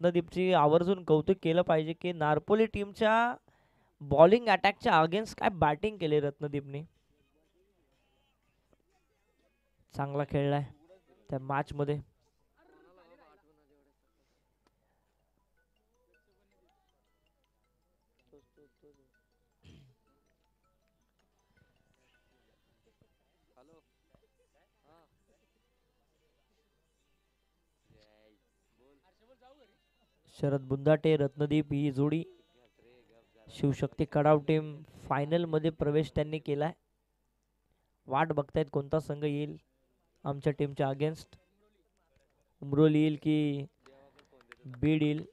रत्नदीपची आवर्जून कौतुक केलं पाहिजे की नारपोली टीमच्या बॉलिंग अटॅकच्या अगेन्स्ट काय बॅटिंग केली रत्नदीपने. चांगला खेळलाय त्या मॅच मध्ये. शरद बुंदाटे रत्नदीप ही जोडी शिवशक्ती कडाव टीम फायनल मध्ये प्रवेश त्यांनी केलाय. वाट बघतायत कोणता संघ येईल आमच्या टीमच्या अगेन्स्ट. उमरोली येईल की बीड येईल.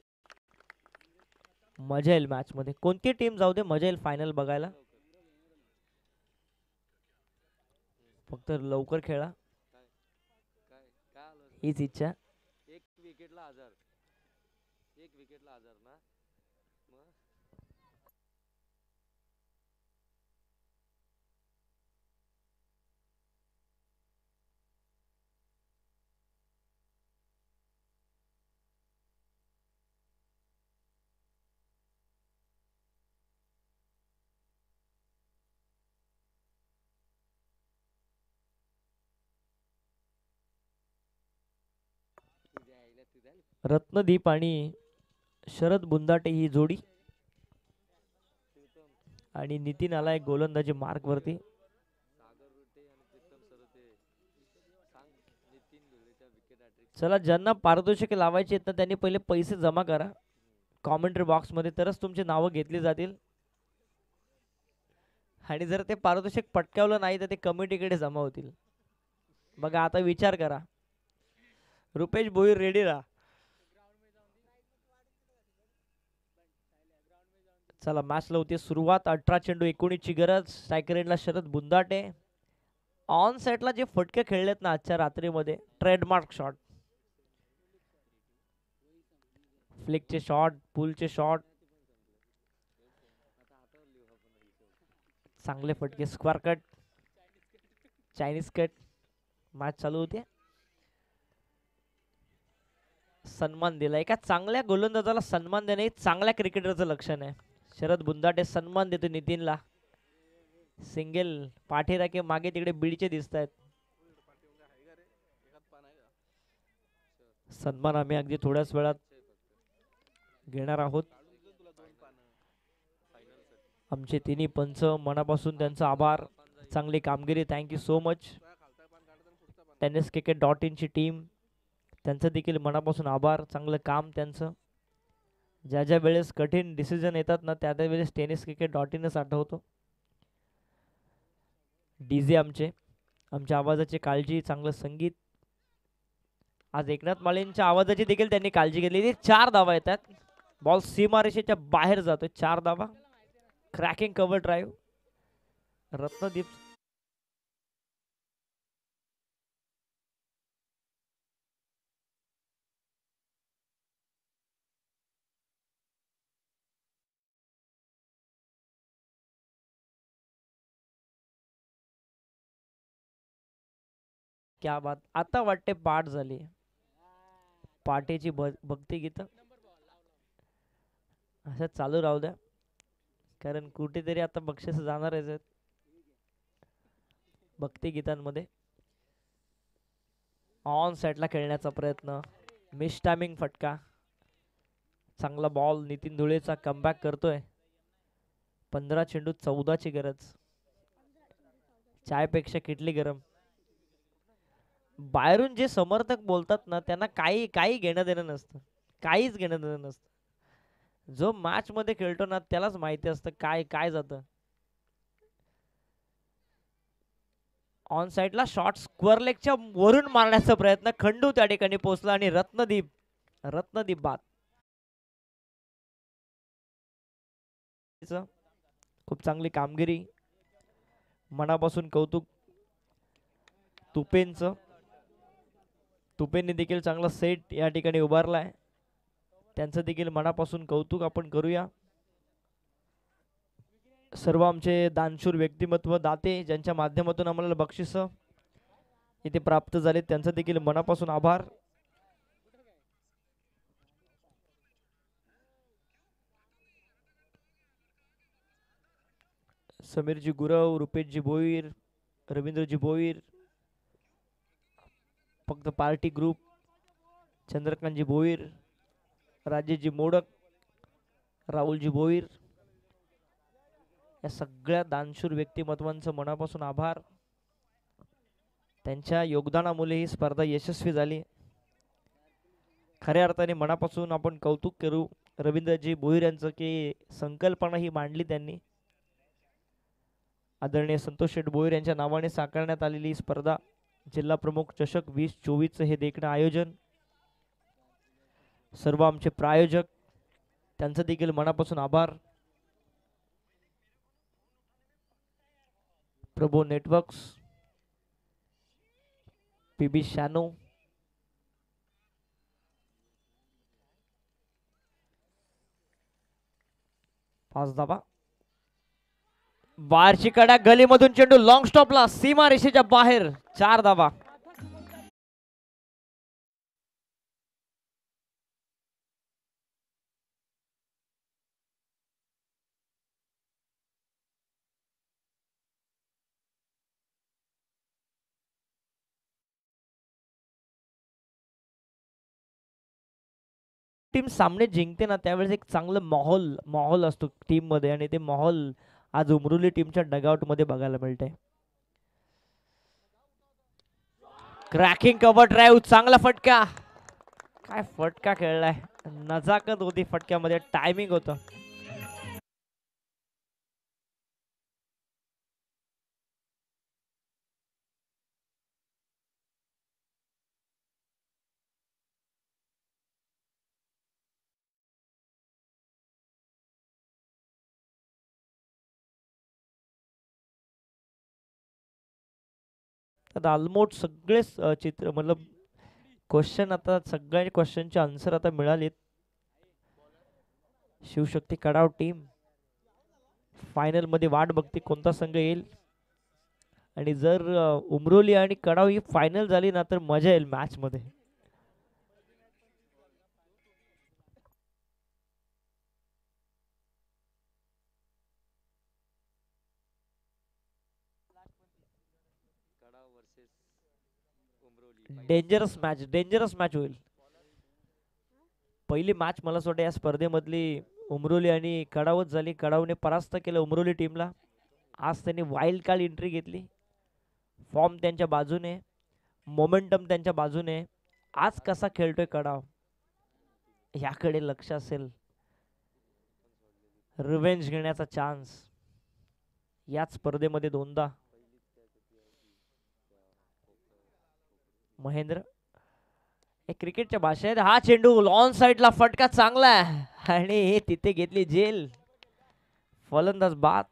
मजा येईल मॅच मध्ये. कोणती टीम जाऊ दे मजा येईल फायनल बघायला. फक्त लवकर खेळा हीच इच्छा. एक विकेटला 1000 ना. रत्नदीप आणि शरद बुंदाटे ही जोडी आणि नितीन आलाय गोलंदाजी मार्क वरती. चला ज्यांना पारितोषिके लावायचे आहेत ना त्यांनी पहिले पैसे जमा करा कॉमेंट्री बॉक्स मध्ये, तरच तुमची नावं घेतली जातील. आणि जर ते पारितोषिक पटकावलं नाही तर ते कमिटीकडे जमा होतील. बघा आता विचार करा. रुपेश भोईर रेडी राहा. चला मॅचला होती सुरुवात. 18 चेंडू 19 ची गरज. स्ट्रायकर एंडला शरद बुंदाटे. ऑन साइडला जे फटके खेळलेत ना आजच्या रात्रीमध्ये ट्रेडमार्क शॉट, फ्लिकचे शॉट, पुलचे शॉट, चांगले फटके, square cut, Chinese cut. Match चालू होते. सन्मान दिला. एका चांगल्या गोलंदाजाला सन्मान देणे चांगल्या क्रिकेटरचं लक्षण आहे. शरद बुंदाटे सन्मान देतो नितीनला. सिंगल पाठीराखे मागे तिकडे बीडचे दिसत आहेत. सन्मान आम्ही अगदी थोड्याच वेळात घेणार आहोत. आमचे तिन्ही पंच मनापासून त्यांचा आभार. चांगली कामगिरी. Thank you so much. tenniscricket.in ची टीम त्यांचं देखील मनापासून आभार. चांगलं काम त्यांचं. ज्या ज्या वेळेस कठीण डिसिजन येतात ना त्या त्या वेळेस tenniscricket.inच आठवतो. डीजे आमच्या आवाजाची काळजी, चांगलं संगीत. आज एकनाथ माळेंच्या आवाजाची देखील त्यांनी काळजी घेतलेली. 4 धावा येतात. बॉल सीमारेषेच्या बाहेर जातोय. 4 धावा. Cracking cover drive. रत्नदीप क्या बात. आता वाटते पाठ झाली. पाटेची भक्ती गीत असं चालू राहू द्या कारण कुठेतरी आता बक्षीस जाणारच आहेत भक्ती गीतांमध्ये. ऑन साइडला खेळण्याचा प्रयत्न. मिस टायमिंग फटका. चांगला बॉल. नितीन धुळेचा कमबॅक करतोय. 15 चेंडू 14 ची गरज. चायपेक्षा किटली गरम. बाहेरून जे समर्थक बोलतात ना त्यांना काही काही घेणं देणं नसतं. काहीच घेणं देणं नसतं. जो मॅच मध्ये खेळतो ना त्यालाच माहिती असतं काय काय जातं. ऑन साइडला शॉट स्क्वेअर लेगच्या वरून मारण्याचा प्रयत्न. खंडू त्या ठिकाणी पोहोचला आणि रत्नदीप बाद. खूप चांगली कामगिरी. मनापासून कौतुक तुपेंचं. तुपेंनी देखील चांगला सेट या ठिकाणी उभारलाय. त्यांचं देखील मनापासून कौतुक आपण करूया. सर्व आमचे दानशूर व्यक्तिमत्व दाते ज्यांच्या माध्यमातून आम्हाला बक्षीस इथे प्राप्त झाले त्यांचं देखील मनापासून आभार. समीरजी गुरव, रुपेशजी भोईर, रवींद्रजी भोईर, फक्त पार्टी ग्रुप, चंद्रकांतजी भोईर, राजेशजी मोडक, राहुलजी भोईर, या सगळ्या दानशूर व्यक्तिमत्वांचं मनापासून आभार. त्यांच्या योगदानामुळे ही स्पर्धा यशस्वी झाली. खऱ्या अर्थाने मनापासून आपण कौतुक करू रवींद्रजी भोईर यांचं की संकल्पना ही मांडली त्यांनी. आदरणीय संतोष शेठ भोईर यांच्या नावाने साकारण्यात आलेली ही स्पर्धा, जिल्हा प्रमुख चषक 2024 हे देखणं आयोजन, सर्व आमचे प्रायोजक त्यांचं देखील मनापासून आभार. प्रभो नेटवर्क्स, पीबी शॅनो, पाच धावा, बाहेरची कडा, गलीमधून चेंडू लॉंग स्टॉपला, सीमा रेषेच्या बाहेर, 4 धावा. टीम सामने जिंकते ना त्यावेळेस एक चांगलं माहोल असतो टीम मध्ये, आणि ते माहोल आज उमरुली टीमच्या डगआउट मध्ये बघायला मिळते. क्रॅकिंग कव्हर ड्राईव्ह, चांगला फटका, काय फटका खेळलाय, नजाकत होती फटक्यामध्ये, टायमिंग होतं. आता ऑलमोस्ट सगळेच चित्र मतलब क्वेश्चन, आता सगळ्या क्वेश्चनचे आन्सर आता मिळालेत. शिवशक्ती कडाव टीम फायनल मध्ये वाट बघते कोणता संघ येईल, आणि जर उमरोली आणि कडाव ही फायनल झाली ना तर मजा येईल मॅच मध्ये. Kadav versus Umroli. Dangerous match होईल. पहिली मॅच मला असं वाटतं या स्पर्धेमधली उमरोली आणि कडावच झाली. कडावने परास्त केलं उमरोली टीमला. आज त्यांनी वाईल्ड कार्ड एंट्री घेतली. फॉर्म त्यांच्या बाजूने, मोमेंटम त्यांच्या बाजूने. आज कसा खेळतोय कडाव याकडे लक्ष असेल. रिव्हेंज घेण्याचा चान्स याच स्पर्धेमध्ये दोनदा. महेंद्र, एक क्रिकेटच्या भाषेत हा चेंडू ऑन साइडला, फटका चांगला आहे आणि तिथे घेतली जेल. फलंदाज बाद.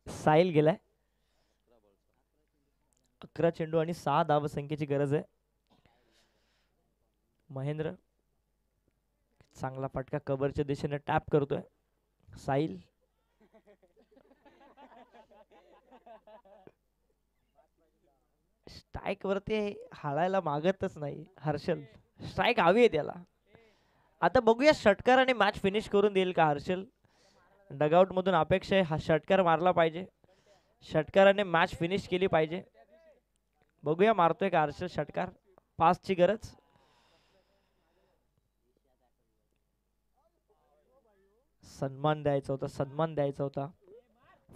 साहिल गेलाय. 11 चेंडू आणि 6 धाव संख्येची गरज आहे. महेंद्र चांगला फटका कव्हरच्या दिशेने टॅप करतोय. साहिल स्ट्राईक वरती हाळायला मागतच नाही. हर्षल स्ट्राईक हवी आहे त्याला. आता बघूया षटकाराने मॅच फिनिश करून देईल का हर्षल. डगआउट मधून अपेक्षा आहे हा षटकार मारला पाहिजे. षटकाराने मॅच फिनिश केली पाहिजे. बघूया मारतोय का हर्षल षटकार. 5 ची गरज. सन्मान द्यायचा होता, सन्मान द्यायचा होता.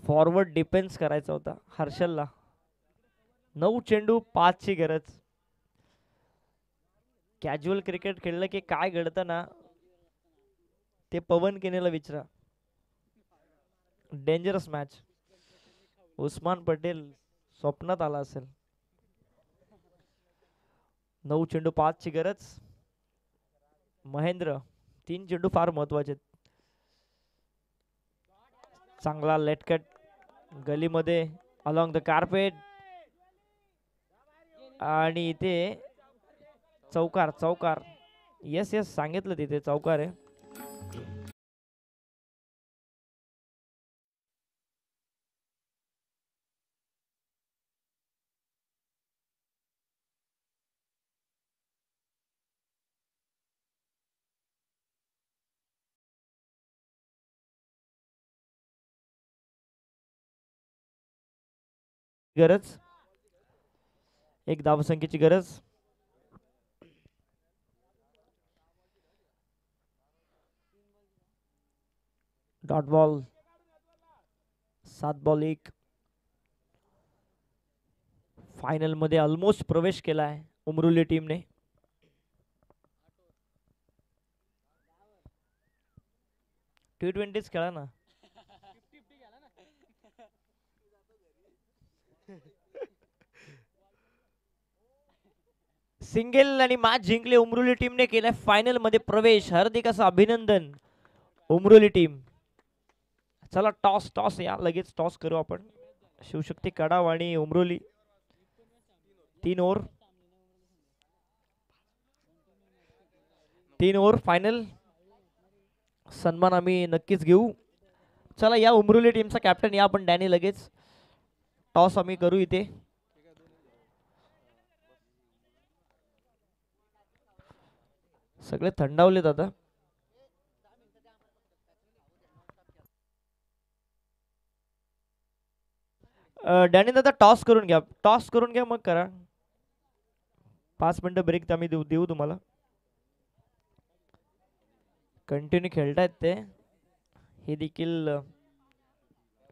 फॉरवर्ड डिफेन्स करायचा होता हर्षलला. 9 चेंडू 5 ची गरज. कॅज्युअल क्रिकेट खेळलं की काय घडतं ना ते पवन केनेला विचारा. Dangerous match. उस्मान पटेल स्वप्नात आला असेल. 9 चेंडू 5 ची गरज. महेंद्र 3 चेंडू फार महत्वाचे. चांगला लेटकट गलीमध्ये अलॉंग द कार्पेट आणि इथे चौकार चौकार. येस येस सांगितलं तिथे चौकार आहे. गरज. एक धावसंख्येची गरज. Dot ball. 7 बॉल 1. फायनल मध्ये ऑलमोस्ट प्रवेश केलाय उमरुली टीमने. T20 खेळा ना. सिंगल आणि मॅच जिंकले उमरुली टीमने. केलाय फायनल मध्ये प्रवेश. हार्दिक असं अभिनंदन उमरुली टीम. चला टॉस टॉस या लगेच टॉस करू आपण. शिवशक्ती कडाव आणि उमरोली 3 ओव्हर. 3 over final. सन्मान आम्ही नक्कीच घेऊ. चला या उमरोली टीमचा कॅप्टन या आपण डॅनी लगेच. टॉस आम्ही करू इथे. सगळे थंडावलेत आता. डॅनी दादा टॉस करून घ्या. टॉस करून घ्या मग करा. 5 मिनिटं ब्रेक आम्ही देऊ तुम्हाला. कंटिन्यू खेळतायत ते. हे देखील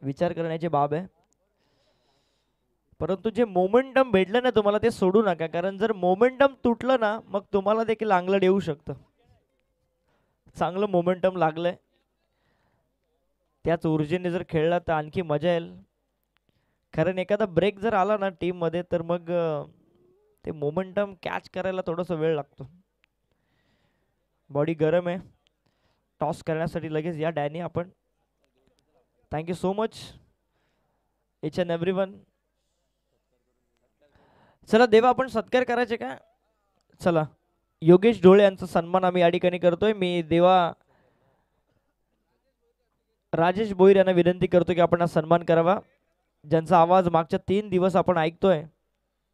विचार करण्याची बाब आहे. परंतु जे मोमेंटम भेटलं ना तुम्हाला ते सोडू नका. कारण जर मोमेंटम तुटलं ना मग तुम्हाला देखील अंगलट येऊ शकतं. चांगलं मोमेंटम लागलंय. त्याच ऊर्जेने जर खेळला तर आणखी मजा येईल. कारण एखादा ब्रेक जर आला ना टीम मध्ये तर मग ते मोमेंटम कॅच करायला थोडासा वेळ लागतो. बॉडी गरम आहे. टॉस करण्यासाठी लगेच या डॅनी आपण. Thank you so much each and everyone. चला देवा आपण सत्कार करायचे का. चला योगेश ढोळे यांचा सन्मान आम्ही या ठिकाणी करतोय. मी देवा राजेश भोईर यांना विनंती करतो की आपण हा सन्मान करावा. ज्यांचा आवाज मागच्या 3 दिवस आपण ऐकतोय.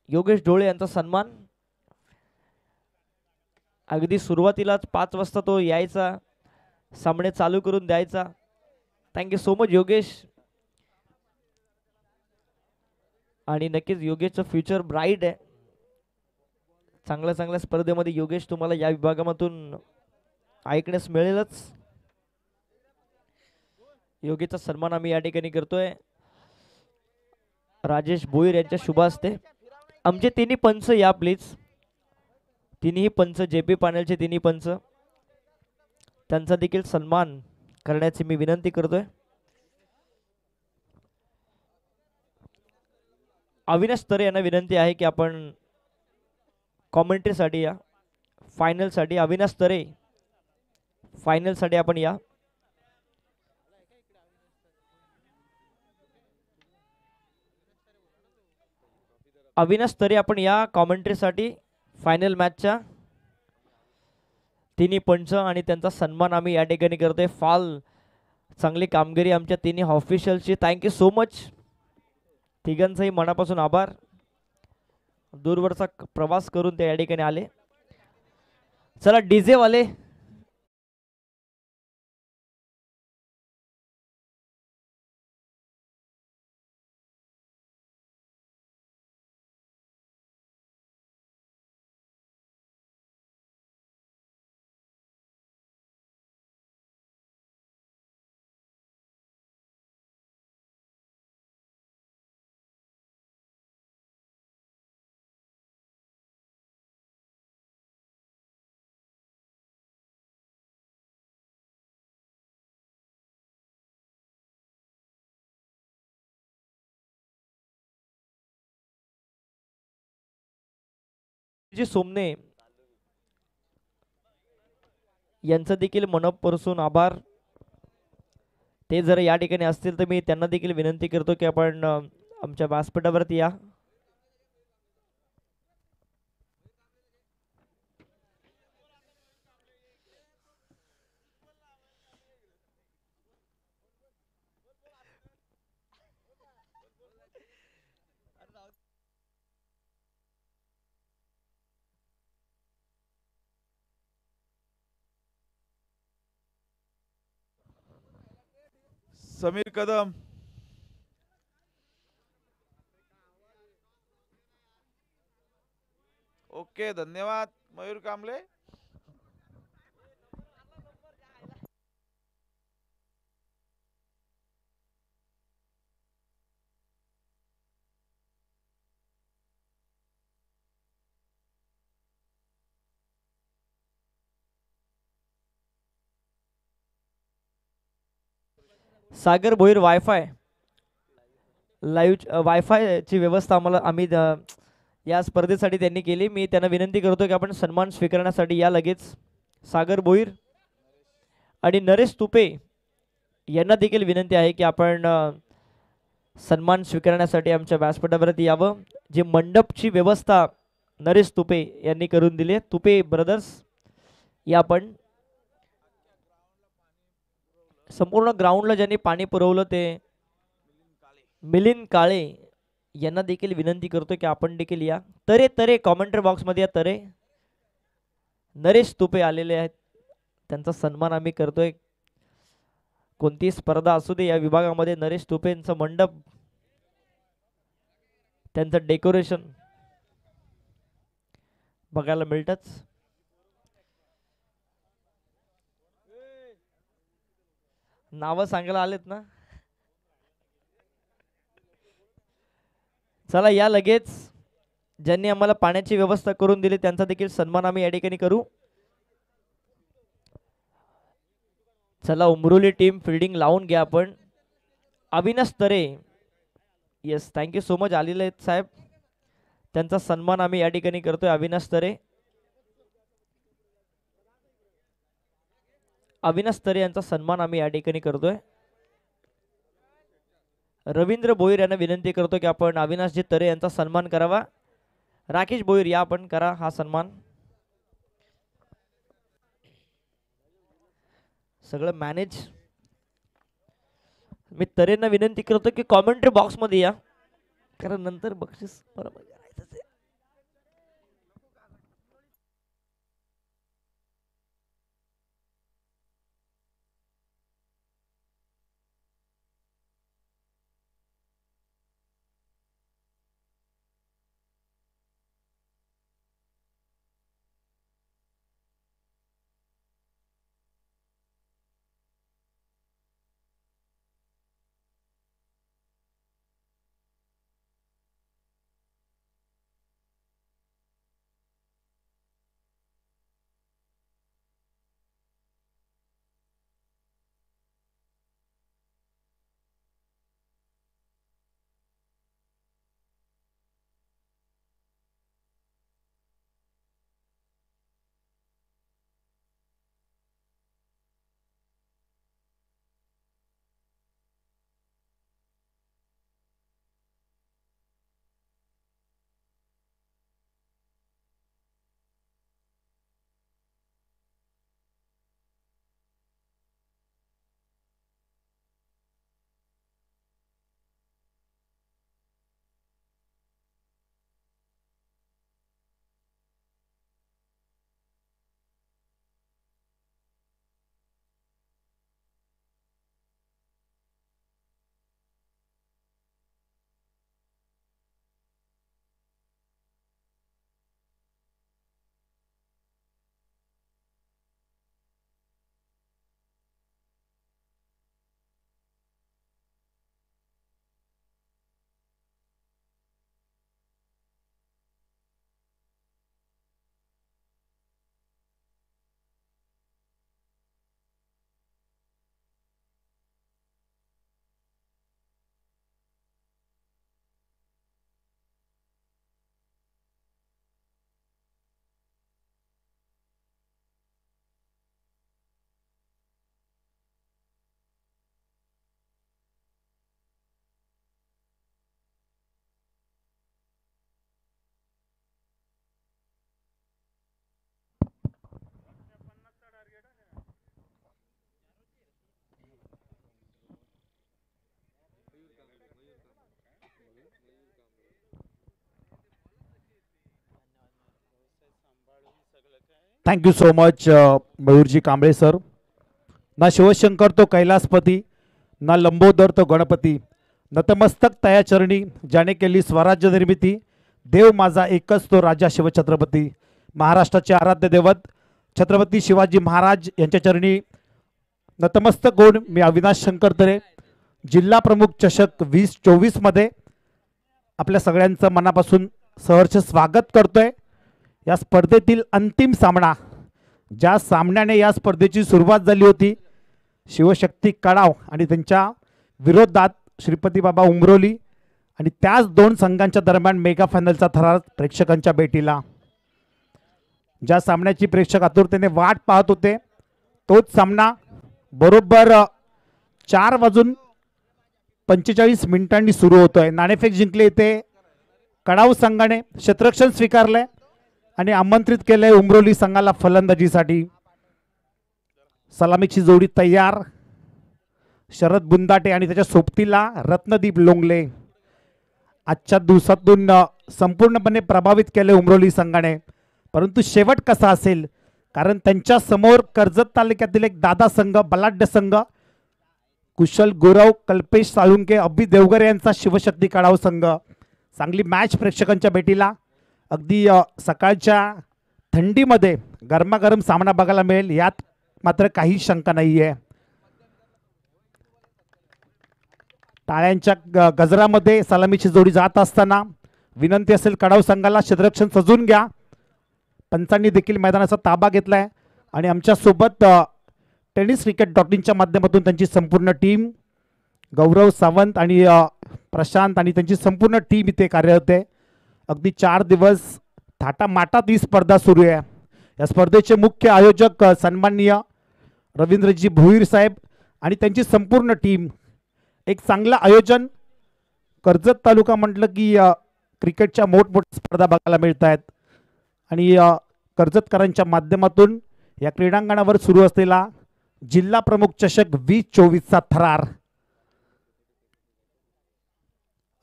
योगेश ढोळे यांचा सन्मान. अगदी सुरुवातीलाच 5 वाजता तो यायचा. सामने चालू करून द्यायचा. Thank you so much Yogesh. आणि नक्कीच योगेशचं फ्युचर ब्राईट आहे. चांगल्या चांगल्या स्पर्धेमध्ये योगेश तुम्हाला या विभागामधून ऐकण्यास मिळेलच. योगेशचा सन्मान आम्ही या ठिकाणी करतोय. राजेश भोईर यांच्या शुभ हस्ते. आमचे तिन्ही पंच या प्लीज. तिन्ही पंच JP पॅनलचे तिन्ही पंच. त्यांचा देखील सन्मान करण्याची मी विनंती करतोय. अविनाश तरे यांना विनंती आहे की आपण कॉमेंट्रीसाठी या. फायनलसाठी अविनाश तरे फायनलसाठी आपण या. अविनाश तरे आपण या कॉमेंट्रीसाठी फायनल मॅचच्या. तिन्ही पंच आणि त्यांचा सन्मान आम्ही या ठिकाणी करतोय. फाल चांगली कामगिरी आमच्या तिन्ही ऑफिशियलची. Thank you so much. तिघांचाही मनापासून आभार. दूरवरचा प्रवास करून ते या ठिकाणी आले. चला डीजे वाले जी सोमने यांचं देखील मनपूर्वक आभार. ते जर या ठिकाणी असतील तर मी त्यांना देखील विनंती करतो की आपण आमच्या व्यासपीठावरती या. समीर कदम. ओके, धन्यवाद मयूर कांबळे. सागर भोईर वायफाय लाईव्ह वायफायची व्यवस्था आम्ही या स्पर्धेसाठी त्यांनी केली. मी त्यांना विनंती करतो की आपण सन्मान स्वीकारण्यासाठी या लगेच. सागर भोईर आणि नरेश तुपे यांना देखील विनंती आहे की आपण सन्मान स्वीकारण्यासाठी आमच्या व्यासपीठावरती यावं. जी मंडपची व्यवस्था नरेश तुपे यांनी करून दिली आहे. तुपे ब्रदर्स या आपण. संपूर्ण ग्राउंडला ज्यांनी पाणी पुरवलं ते मिलिंद काळे यांना देखील विनंती करतो की आपण देखील या. तरे तरे कॉमेंट्री बॉक्समध्ये या. तरे नरेश तुपे आलेले आहेत, त्यांचा सन्मान आम्ही करतोय. कोणती स्पर्धा असू दे या विभागामध्ये नरेश तुपेंचं मंडप, त्यांचं डेकोरेशन बघायला मिळतच. नावं सांगायला आलेत ना. चला या लगेच. ज्यांनी आम्हाला पाण्याची व्यवस्था करून दिली त्यांचा देखील सन्मान आम्ही या ठिकाणी करू. चला उमरोली टीम फिल्डिंग लावून घ्या आपण. अविनाश तरे, येस थँक्यू सो मच आलेले आहेत साहेब. त्यांचा सन्मान आम्ही या ठिकाणी करतोय. अविनाश तरे, अविनाश तरे यांचा सन्मान आम्ही या ठिकाणी करतोय. रवींद्र भोईर यांना विनंती करतो की आपण अविनाशजी तरे यांचा सन्मान करावा. राकेश भोईर या आपण करा हा सन्मान. सगळं मॅनेज. मी तरेंना विनंती करतो की कॉमेंट्री बॉक्स मध्ये या, कारण नंतर बक्षीस बरोबर करायचं. Thank you so much Mayurji Kamble sir. ना शिवशंकर तो कैलासपती, ना लंबोदर तो गणपती, नतमस्तक तया चरणी ज्याने केली स्वराज्य निर्मिती, देव माझा एकच तो राजा शिवछत्रपती. महाराष्ट्राचे आराध्य दैवत छत्रपती शिवाजी महाराज यांच्या चरणी नतमस्तक होऊन मी अविनाश शंकर तरे जिल्हा प्रमुख चषक 2024 मध्ये आपल्या सगळ्यांचं मनापासून सहर्ष स्वागत करतोय. या स्पर्धेतील अंतिम सामना, ज्या सामन्याने या स्पर्धेची सुरुवात झाली होती, शिवशक्ती कडाव आणि त्यांच्या विरोधात श्रीपती बाबा उमरोली, आणि त्याच दोन संघांच्या दरम्यान मेगा फायनलचा थरार प्रेक्षकांच्या भेटीला. ज्या सामन्याची प्रेक्षक आतुरतेने वाट पाहत होते, तोच सामना बरोबर 4:45 सुरू होतोय. नाणेफेक जिंकले इथे कडाव संघाने, क्षेत्ररक्षण स्वीकारलंय आणि आमंत्रित केलंय उमरोली संघाला फलंदाजीसाठी. सलामीची जोडी तयार, शरद बुंदाटे आणि त्याच्या सोबतीला रत्नदीप लोंगले. आजच्या दिवसातून संपूर्णपणे प्रभावित केले उमरोली संघाने, परंतु शेवट कसा असेल, कारण त्यांच्या समोर कर्जत तालुक्यातील एक दादा संघ, बलाढ्य संघ, कुशल गुरव, कल्पेश साळुंके, अभि देवगर यांचा शिवशक्ती कडाव संघ. चांगली मॅच प्रेक्षकांच्या भेटीला. अगदी सकाळच्या थंडीमध्ये गरमागरम सामना बघायला मिळेल, यात मात्र काही शंका नाहीये. टाळ्यांच्या गजरामध्ये सलामीची जोडी जात असताना विनंती असेल कडाव संघाला क्षेत्ररक्षण सजून घ्या. पंचांनी देखील मैदानाचा ताबा घेतलाय आणि आमच्या सोबत tenniscricket.in माध्यमातून त्यांची संपूर्ण टीम, गौरव सावंत आणि प्रशांत आणि त्यांची संपूर्ण टीम इथे कार्यरत आहे. अगदी 4 दिवस थाटामाटात ही स्पर्धा सुरू आहे. या स्पर्धेचे मुख्य आयोजक सन्माननीय रवींद्रजी भोईर साहेब आणि त्यांची संपूर्ण टीम. एक चांगलं आयोजन. कर्जत तालुका म्हटलं की क्रिकेटच्या मोठमोठ्या स्पर्धा बघायला मिळत आहेत आणि कर्जतकरांच्या माध्यमातून या क्रीडांगणावर सुरू असलेला जिल्हा प्रमुख चषक 2024 थरार.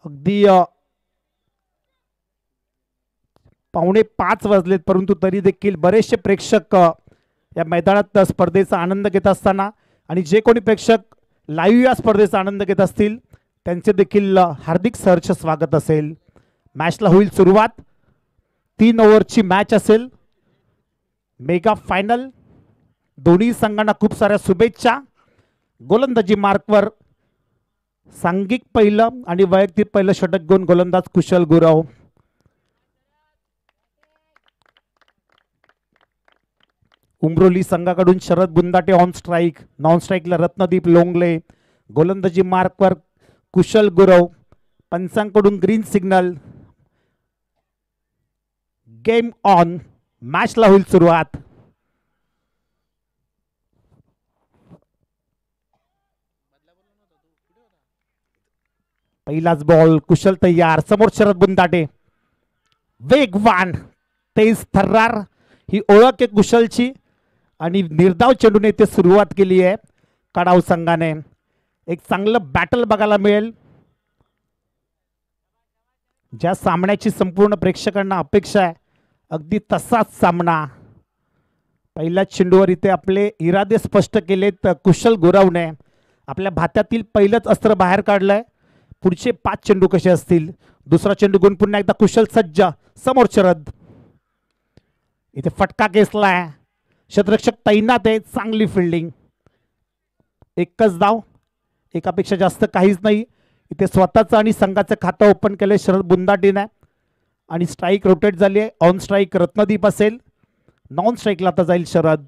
अगदी 4:45 वाजलेत, परंतु तरी देखील बरेचसे प्रेक्षक या मैदानात स्पर्धेचा आनंद घेत असताना, आणि जे कोणी प्रेक्षक लाईव्ह या स्पर्धेचा आनंद घेत असतील त्यांचे देखील हार्दिक सहर्ष स्वागत असेल. मॅचला होईल सुरुवात. 3 ओव्हरची मॅच असेल. Mega final. दोन्ही संघांना खूप साऱ्या शुभेच्छा. गोलंदाजी मार्कवर सांघिक पहिलं आणि वैयक्तिक पहिलं षटक घेऊन गोलंदाज कुशल गुरव. उमरोली संघाकडून Sharad Bundate on strike, non स्ट्राईकला रत्नदीप लोंगले. गोलंदाजी मार्कवर कुशल गुरव. पंचांकडून ग्रीन सिग्नल. Game on. मॅचला होईल सुरुवात. पहिलाच बॉल. कुशल तयार. समोर शरद बुंदाटे. वेगवान तेज थर्रार ही ओळख आहे कुशलची, आणि निर्धाव चेंडूने ते सुरुवात केली आहे कडाव संघाने. एक चांगलं बॅटल बघायला मिळेल. ज्या सामन्याची संपूर्ण प्रेक्षकांना अपेक्षा आहे, अगदी तसाच सामना. पहिल्या चेंडूवर इथे आपले इरादे स्पष्ट केलेत कुशल गुरवने. आपल्या भात्यातील पहिलंच अस्त्र बाहेर काढलंय. पुढचे 5 चेंडू कसे असतील. दुसरा चेंडू घेऊन पुन्हा एकदा कुशल सज्ज. समोर शरद. इथे फटका केसलाय. क्षेत्ररक्षक तैनात आहे. चांगली फिल्डिंग. एकच धाव, एकापेक्षा जास्त काहीच नाही. इथे स्वतःचं आणि संघाचं खातं ओपन केलंय शरद बुंदाटीने, आणि स्ट्राईक रोटेट झाली आहे. ऑन स्ट्राईक रत्नदीप असेल. नॉन स्ट्राईकला आता जाईल शरद.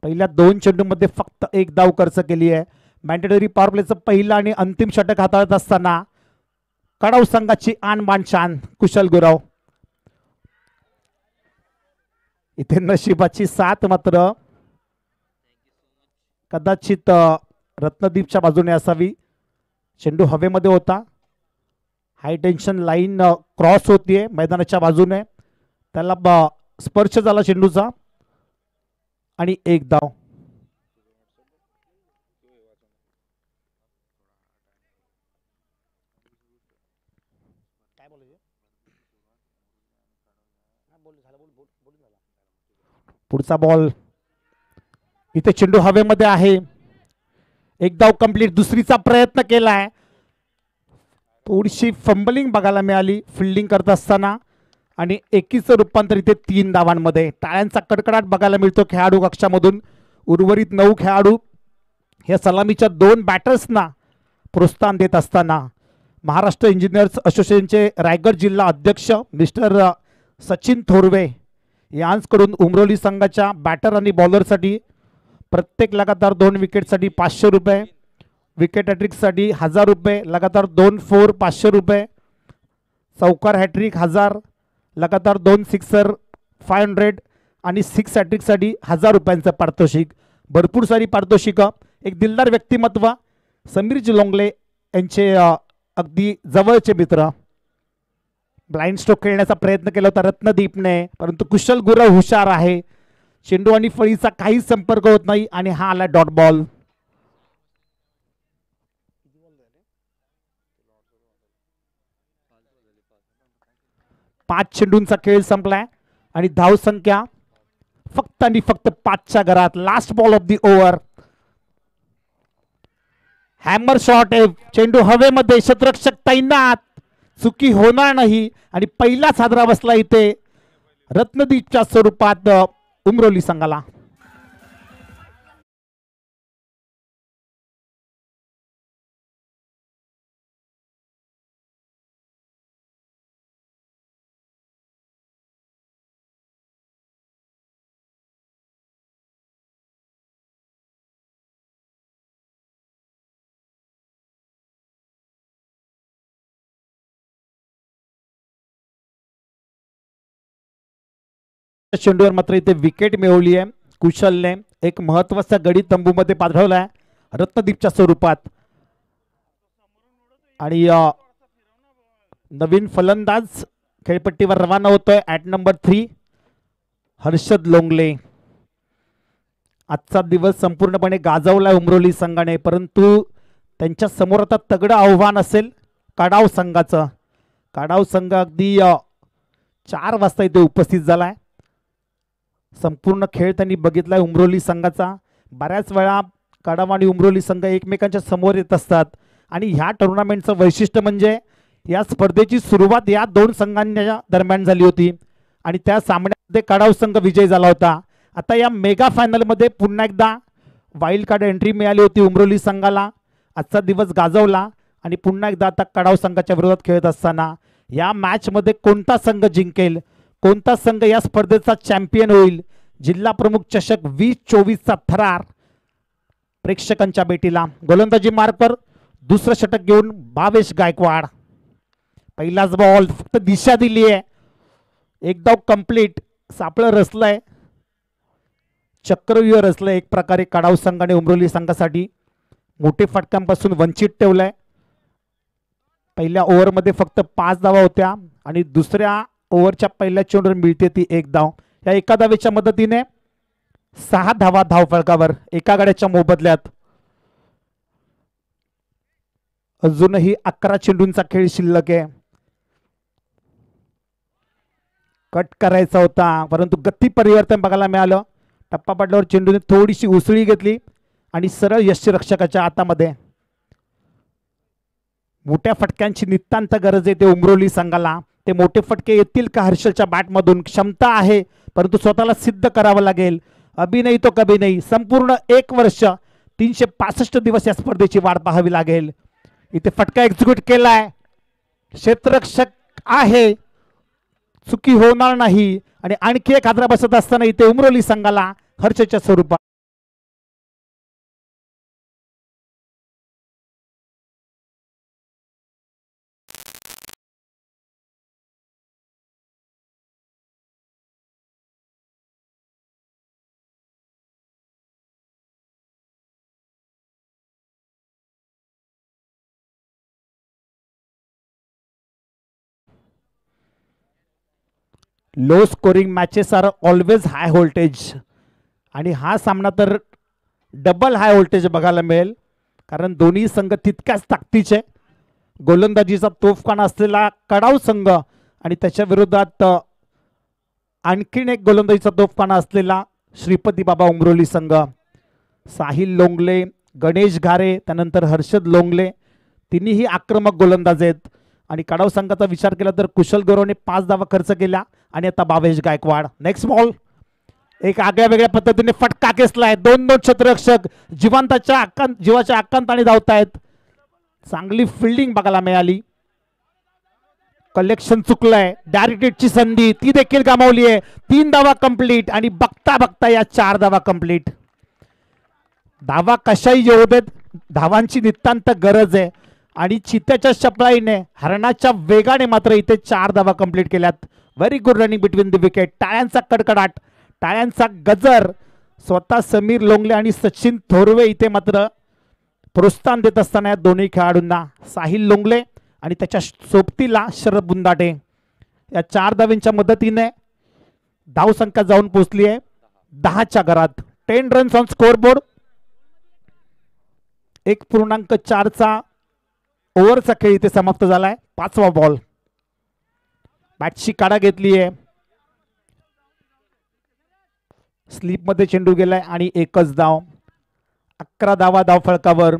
पहिल्या 2 चेंडूमध्ये फक्त 1 धाव खर्च केली आहे. मॅन्डेटरी पॉवर प्लेचं पहिलं आणि अंतिम षटक हाताळत असताना कडाव संघाची आणबाण शान कुशल गुरव. इथे नशिबाची साथ मात्र कदाचित रत्नदीपच्या बाजूने असावी. चेंडू हवेमध्ये होता. हाय टेन्शन लाईन क्रॉस होतीये मैदानाच्या बाजूने. त्याला स्पर्श झाला चेंडूचा आणि 1 धाव. पुढचा बॉल, इथे चेंडू हवेमध्ये आहे. एक धाव कंप्लीट. दुसरीचा प्रयत्न केलाय, थोडीशी फंबलिंग बघायला मिळाली फिल्डिंग करत असताना आणि एकीचं रूपांतर इथे 3 धावांमध्ये. टाळ्यांचा कडकडाट बघायला मिळतो खेळाडू कक्षामधून. उर्वरित 9 खेळाडू या सलामीच्या 2 बॅटर्सना प्रोत्साहन देत असताना महाराष्ट्र इंजिनियर्स असोसिएशनचे रायगड जिल्हा अध्यक्ष मिस्टर सचिन थोरवे यांकडून उमरोली संघाच्या बॅटर आणि बॉलरसाठी प्रत्येक लगातार 2 विकेटसाठी 500 रुपये, विकेट हॅट्रिकसाठी 1000 रुपये, लगातार 2 4 500 रुपये, चौकार हॅट्रिक 1000, लगातार 2 सिक्सर 500 आणि 6 हॅट्रिकसाठी 1000 रुपयांचं पारितोषिक. भरपूर सारी पारितोषिकं. एक दिलदार व्यक्तिमत्व समीरजी लोंगले यांचे अगदी जवळचे मित्र. ब्लाइंड स्ट्रोक खेळण्याचा प्रयत्न केला होता रत्नदीपने, परंतु कुशल गुरव हुशार आहे. चेंडू आणि फळीचा काही संपर्क होत नाही आणि हा आला डॉट बॉल. 5 चेंडूंचा खेळ संपलाय आणि धाव संख्या फक्त आणि फक्त 5च्या घरात. Last ball of the over. Hammer shot आहे, चेंडू हवेमध्ये, क्षेत्ररक्षक तैनात, चुकी होणार नाही आणि पहिलाच हादरा बसला इथे रत्नदीपच्या स्वरूपात उमरोली संघाला. चेंडूवर मात्र इथे विकेट मिळवली आहे कुशलने. एक महत्वाचा गडी तंबूमध्ये पाठवलाय रत्नदीपच्या स्वरूपात. आणि नवीन फलंदाज खेळपट्टीवर रवाना होतोय ॲट नंबर 3 हर्षद लोंगले. आजचा दिवस संपूर्णपणे गाजवलाय उमरोली संघाने, परंतु त्यांच्या समोर आता तगडं आव्हान असेल काडाव संघाचं. काडाव संघ अगदी 4 वाजता इथे उपस्थित झालाय. संपूर्ण खेळ त्यांनी बघितलाय उमरोली संघाचा. बऱ्याच वेळा काडाव आणि उमरोली संघ एकमेकांच्या समोर येत असतात आणि ह्या टुर्नामेंटचं वैशिष्ट्य म्हणजे या स्पर्धेची सुरुवात या 2 संघांच्या दरम्यान झाली होती आणि त्या सामन्यामध्ये काडाव संघ विजयी झाला होता. आता या मेगा फायनलमध्ये पुन्हा एकदा वाईल्ड कार्ड एंट्री मिळाली होती उमरोली संघाला. आजचा दिवस गाजवला आणि पुन्हा एकदा आता काडाव संघाच्या विरोधात खेळत असताना या मॅचमध्ये कोणता संघ जिंकेल, कोणता संघ या स्पर्धेचा चॅम्पियन होईल, जिल्हा प्रमुख चषक 2024चा थरार प्रेक्षकांच्या भेटीला. गोलंदाजी मार्कवर दुसरं षटक घेऊन भावेश गायकवाड. पहिलाच बॉल, फक्त दिशा दिली आहे, एक धाव कंप्लीट. सापळं रचलंय, चक्रव्यूह रचलंय एक प्रकारे काडाव संघाने उमरोली संघासाठी. मोठे फटक्यांपासून वंचित ठेवलंय. पहिल्या ओव्हरमध्ये फक्त 5 धावा होत्या आणि दुसऱ्या ओव्हरच्या पहिल्या चेंडूवर मिळते ती 1 धाव. या एका धावेच्या मदतीने 6 धावा धावफलकावर एका गड्याच्या मोबदल्यात. अजूनही 11 चेंडूंचा खेळ शिल्लक आहे. कट करायचा होता परंतु गती परिवर्तन बघायला मिळालं. टप्पा पडल्यावर चेंडूने थोडीशी उसळी घेतली आणि सरळ यष्टीरक्षकाच्या हातामध्ये. मोठ्या फटक्यांची नितांत गरज आहे ते उमरोली संघाला. ते मोठे फटके येतील का हर्षलच्या बॅटमधून? क्षमता आहे परंतु स्वतःला सिद्ध करावं लागेल. अभी नाही तो कभी नाही. संपूर्ण 1 वर्ष 365 दिवस या स्पर्धेची वाट पाहावी लागेल. इथे फटका एक्झिक्यूट केलाय, क्षेत्ररक्षक आहे, चुकी होणार नाही आणि आणखी एक हादरा बसत असताना इथे उमरोली संघाला हर्षच्या स्वरूपात. Low scoring matches are always high voltage आणि हा सामना तर डबल हाय व्होल्टेज बघायला मिळेल कारण दोन्ही संघ तितक्याच ताकदीचे. गोलंदाजीचा तोफखाना असलेला कडाव संघ आणि त्याच्या विरोधात आणखीन एक गोलंदाजीचा तोफखाना असलेला श्रीपती बाबा उमरोली संघ. साहिल लोंगले, गणेश घारे, त्यानंतर हर्षद लोंगले तिन्हीही आक्रमक गोलंदाज आहेत. आणि कडाव संघाचा विचार केला तर कुशल गौरवने 5 धावा खर्च केल्या आणि आता भावेश गायकवाड. नेक्स्ट बॉल एक आगळ्या वेगळ्या पद्धतीने फटका केसलाय. 2-2 क्षेत्ररक्षक जीवाच्या आकांताने धावतायत. चांगली फिल्डिंग बघायला मिळाली. कलेक्शन चुकलंय. डायरेक्ट हिटची संधी ती देखील गमावली आहे. 3 धावा कंप्लीट आणि बघता बघता या 4 धावा कंप्लीट. धावा कशाही येऊ देत, धावांची नितांत गरज आहे आणि चित्याच्या शपळाईने हरणाच्या वेगाने मात्र इथे 4 धावा कंप्लीट केल्यात. Very good running between the wicket. टाळ्यांचा कडकडाट, टाळ्यांचा गजर. स्वतः समीर लोंगले आणि सचिन थोरवे इथे मात्र प्रोत्साहन देत असताना या दोन्ही खेळाडूंना. साहिल लोंगले आणि त्याच्या सोबतीला शरद बुंदाटे या 4 धावांच्या मदतीने धावसंख्या जाऊन पोहोचली आहे 10च्या घरात. 10 रन्स ऑन स्कोरबोर्ड. 1.4चा ओव्हरचा खेळ इथे समाप्त झालाय. 5वा बॉल. बॅटची काढा घेतली आहे. स्लीपमध्ये चेंडू गेलाय आणि एकच धाव. 11 धावा धावफलकावर.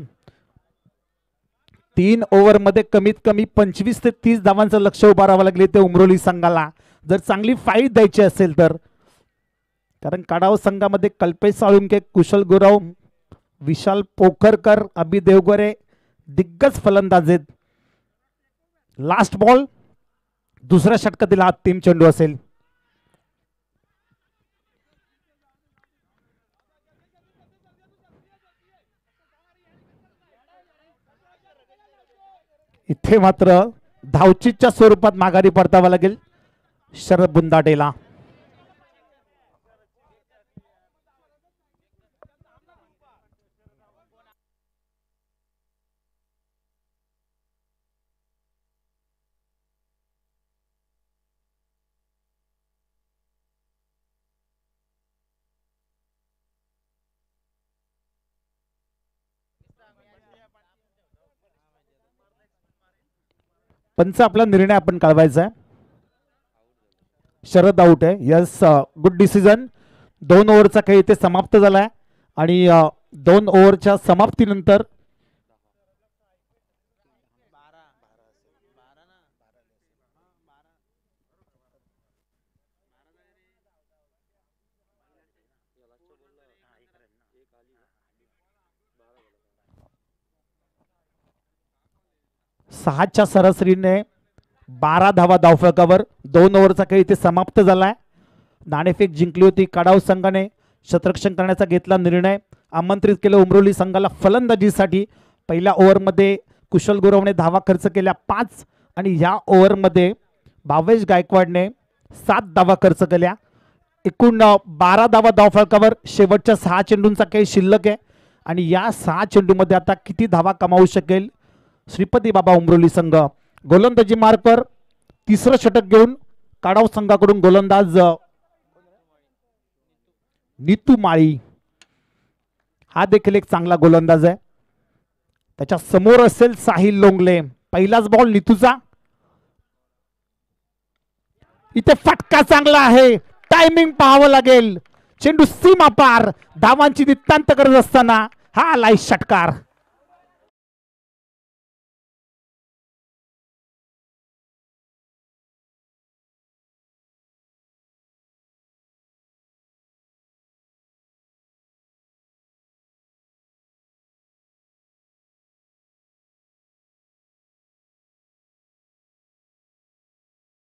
3 ओव्हरमध्ये कमीत कमी 25 ते 30 धावांचं लक्ष उभारावं लागले ते उमरोली संघाला जर चांगली फाईट द्यायची असेल तर. कारण कडाव संघामध्ये कल्पेश साळुंके, कुशल गुरव, विशाल पोखरकर, अभि देवगरे दिग्गज फलंदाज आहेत. Last ball. दुसऱ्या षटकातील हा अंतिम चेंडू असेल. इथे मात्र धावचीच्या स्वरूपात माघारी परतावं लागेल शरद बुंदाटेला. पंच आपला निर्णय आपण कळवायचा आहे. शरद आउट आहे. Yes, good decision. 2 ओव्हरचा खेळ इथे समाप्त झालाय आणि 2 ओव्हरच्या समाप्तीनंतर सहाच्या सरासरीने 12 धावा धावफलकावर. 2 ओव्हरचा खेळ इथे समाप्त झालाय. नाणेफेक जिंकली होती. कडाव संघाने शतरक्षण करण्याचा घेतला निर्णय. आमंत्रित केलं उमरोली संघाला फलंदाजीसाठी. पहिल्या ओव्हरमध्ये कुशल गुरवने धावा खर्च केल्या 5 आणि या ओव्हरमध्ये भावेश गायकवाडने 7 धावा खर्च केल्या. एकूण 12 धावा धावफलकावर. शेवटच्या 6 चेंडूंचा खेळ शिल्लक आहे आणि या 6 चेंडूमध्ये आता किती धावा कमावू शकेल श्रीपती बाबा उमरोली संघ. गोलंदाजी मार्कवर 3रं षटक घेऊन काडाव संघाकडून गोलंदाज नीतू माळी. हा देखील एक चांगला गोलंदाज आहे. त्याच्या समोर असेल साहिल लोंगले. पहिलाच बॉल नीतूचा. इथे फटका चांगला आहे. टायमिंग पाहावं लागेल. चेंडू सीमा पार. धावांची नितांत गरज असताना हा आलाय षटकार.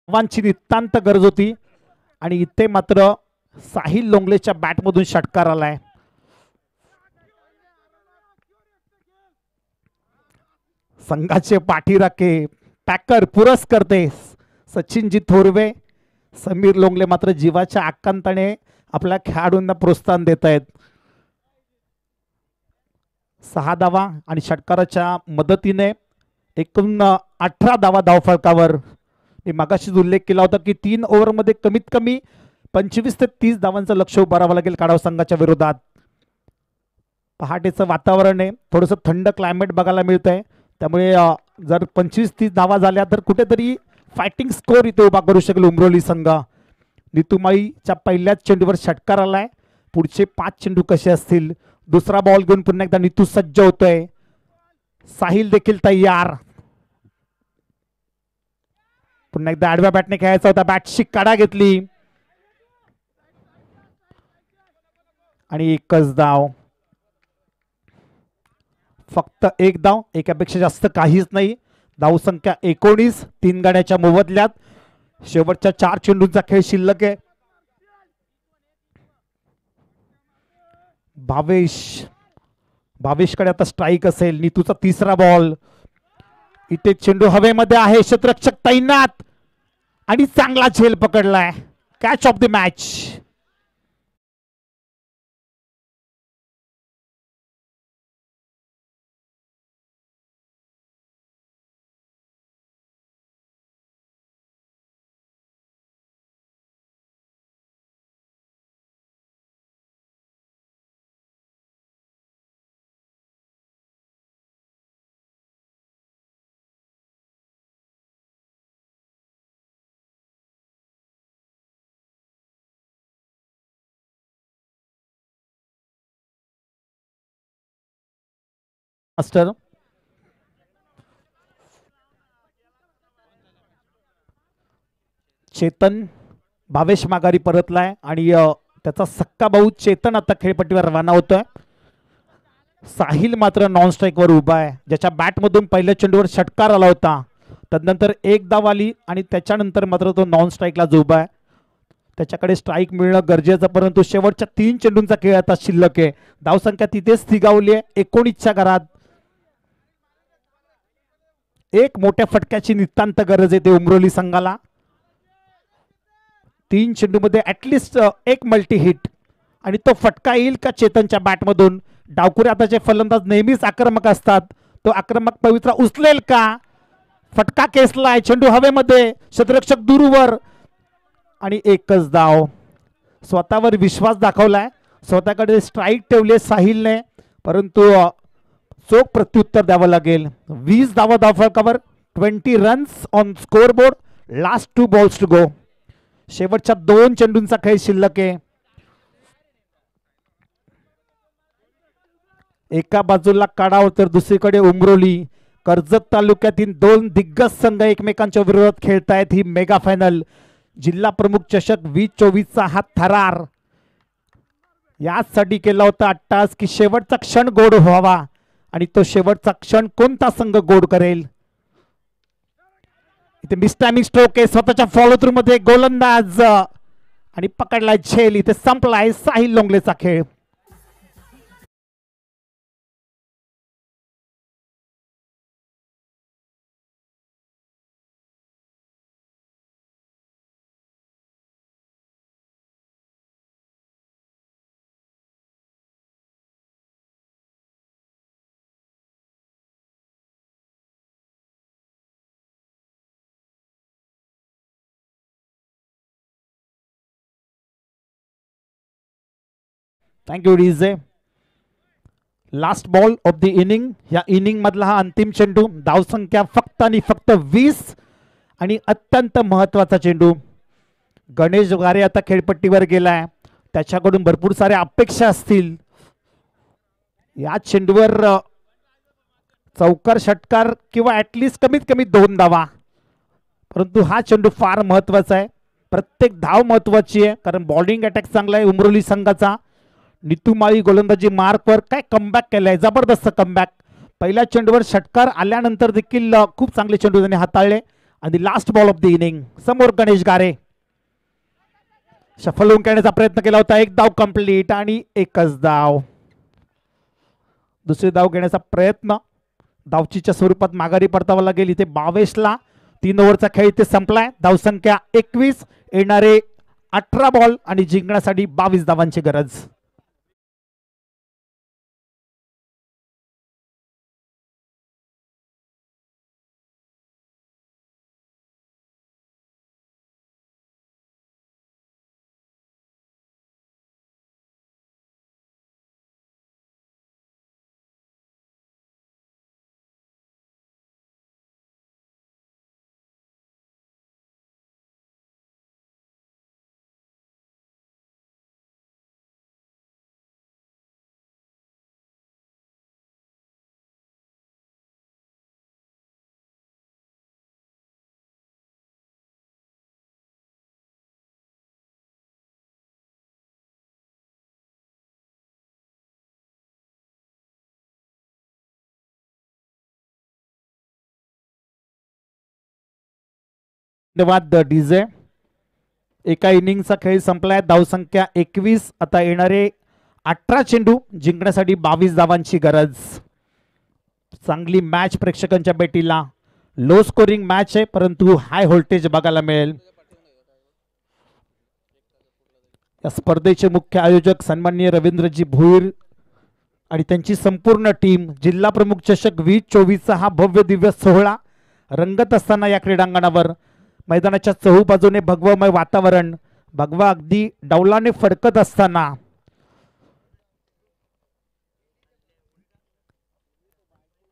धावांची नितांत गरज होती आणि इथे मात्र साहिल लोंगलेच्या बॅटमधून षटकार आलाय. संघाचे पाठीराखे पॅकर पुरस्कर्ते सचिनजी थोरवे, समीर लोंगले मात्र जीवाच्या आकांताने आपल्या खेळाडूंना प्रोत्साहन देत आहेत. 6 धावा आणि षटकाराच्या मदतीने एकूण 18 धावा धावफलकावर. मी मागाशीच उल्लेख केला होता की 3 ओव्हरमध्ये कमीत कमी 25 ते 30 धावांचं लक्ष उभारावं लागेल काडाव संघाच्या विरोधात. पहाटेचं वातावरण आहे. थोडंसं थंड क्लायमेट बघायला मिळत आहे. त्यामुळे जर 25-30 धावा झाल्या तर कुठेतरी फायटिंग स्कोर इथे उभा करू शकेल उमरोली संघ. नितुमाईच्या पहिल्याच चेंडूवर षटकार आलाय. पुढचे 5 चेंडू कसे असतील. दुसरा बॉल घेऊन पुन्हा एकदा नितू सज्ज होतोय. साहिल देखील तयार. पुन्हा एकदा आडव्या बॅटने खेळायचा होता. बॅटची काढा घेतली आणि एकच धाव. फक्त एक धाव, एकापेक्षा जास्त काहीच नाही. धावसंख्या 19, 3 गाड्याच्या मोबदल्यात. शेवटच्या 4 चेंडूंचा खेळ शिल्लक आहे. भावेशकडे आता स्ट्राईक असेल. नीतूचा तिसरा बॉल. इथे चेंडू हवेमध्ये आहे. क्षेत्ररक्षक तैनात आणि चांगला झेल पकडलाय. Catch of the match. Master Chetan Bhavesh माघारी परतलाय आणि त्याचा सक्का भाऊ चेतन आता खेळपट्टीवर रवाना होतोय. साहिल मात्र नॉन स्ट्राईक वर उभा आहे. ज्याच्या बॅट मधून पहिल्या चेंडूवर षटकार आला होता. तदनंतर एक धाव आली आणि त्याच्यानंतर मात्र तो नॉन स्ट्राईकला उभा आहे. त्याच्याकडे स्ट्राईक मिळणं गरजेचं, परंतु शेवटच्या 3 चेंडूंचा खेळ आता शिल्लक आहे. धावसंख्या तिथेच स्थिगावली आहे 19च्या घरात. एक मोठ्या फटक्याची नितांत गरज आहे ते उमरोली संघाला. 3 चेंडूमध्ये ऍटलिस्ट एक मल्टी हिट आणि तो फटका येईल का चेतनच्या बॅटमधून. डावकुरे आताचे फलंदाज नेहमीच आक्रमक असतात. तो आक्रमक पवित्रा उचलेल का. फटका केसलाय. चेंडू हवेमध्ये. क्षेत्ररक्षक दूरवर आणि एकच धाव. स्वतःवर विश्वास दाखवलाय. स्वतःकडे स्ट्राईक ठेवले साहिलने, परंतु चोख प्रत्युत्तर द्यावं लागेल. 20 धावा धावफलकावर. 20 runs on score board. Last 2 balls to go. शेवटच्या 2 चेंडूंचा खेळ शिल्लक आहे. एका बाजूला काढाव तर दुसरीकडे उमरोली. कर्जत तालुक्यातील 2 दिग्गज संघ एकमेकांच्या विरोधात खेळतायत ही मेगा फायनल. जिल्हा प्रमुख चषक 2024चा हा थरार यासाठी केला होता अट्टास की शेवटचा क्षण गोड व्हावा, आणि तो शेवटचा क्षण कोणता संघ गोड करेल. इथे मिसटायमिंग स्ट्रोक आहे. स्वतःच्या फॉलो थ्रू मध्ये गोलंदाज आणि पकडलाय झेल. इथे संपलाय साहिल लोंगलेचा खेळ. Thank you DJ. Last ball of the inning. या इनिंग मधला हा अंतिम चेंडू. धावसंख्या फक्त आणि फक्त 20 आणि अत्यंत महत्वाचा चेंडू. गणेश गारे आता खेळपट्टीवर गेलाय. त्याच्याकडून भरपूर साऱ्या अपेक्षा असतील. या चेंडूवर चौकार षटकार किंवा ऍटलिस्ट कमीत कमी 2 धावा, परंतु हा चेंडू फार महत्वाचा आहे. प्रत्येक धाव महत्वाची आहे, कारण बॉलिंग अटॅक चांगला आहे उमरोली संघाचा. नितू माळी गोलंदाजी मार्कवर काय कमबॅक केलाय. जबरदस्त कमबॅक. पहिल्या चेंडूवर षटकार आल्यानंतर देखील खूप चांगले चेंडू त्यांनी हाताळले. आणि last ball of the inning. समोर गणेश गारे शफल होऊन खेळण्याचा प्रयत्न केला होता. एक धाव कंप्लीट आणि एकच धाव. दुसरी धाव घेण्याचा प्रयत्न धावचीच्या स्वरूपात माघारी परतावा लागेल. इथे 22ला 3 ओव्हरचा खेळ इथे संपलाय. धावसंख्या 21. येणारे 18 बॉल आणि जिंकण्यासाठी 22 धावांची गरज. धन्यवाद डीजे. एका इनिंगचा खेळ संपलाय. धावसंख्या 21. आता येणारे 18 चेंडू जिंकण्यासाठी 22 धावांची गरज. चांगली मॅच प्रेक्षकांच्या भेटीला. लो स्कोरिंग मॅच आहे परंतु हाय व्होल्टेज बघायला मिळेल. या स्पर्धेचे मुख्य आयोजक सन्माननीय रवींद्रजी भोईर आणि त्यांची संपूर्ण टीम. जिल्हा प्रमुख चषक 2024 हा भव्य दिव्य सोहळा रंगत असताना या क्रीडांगणावर मैदानाच्या चहूबाजूने भगवमय वातावरण. भगवा अगदी डौलाने फडकत असताना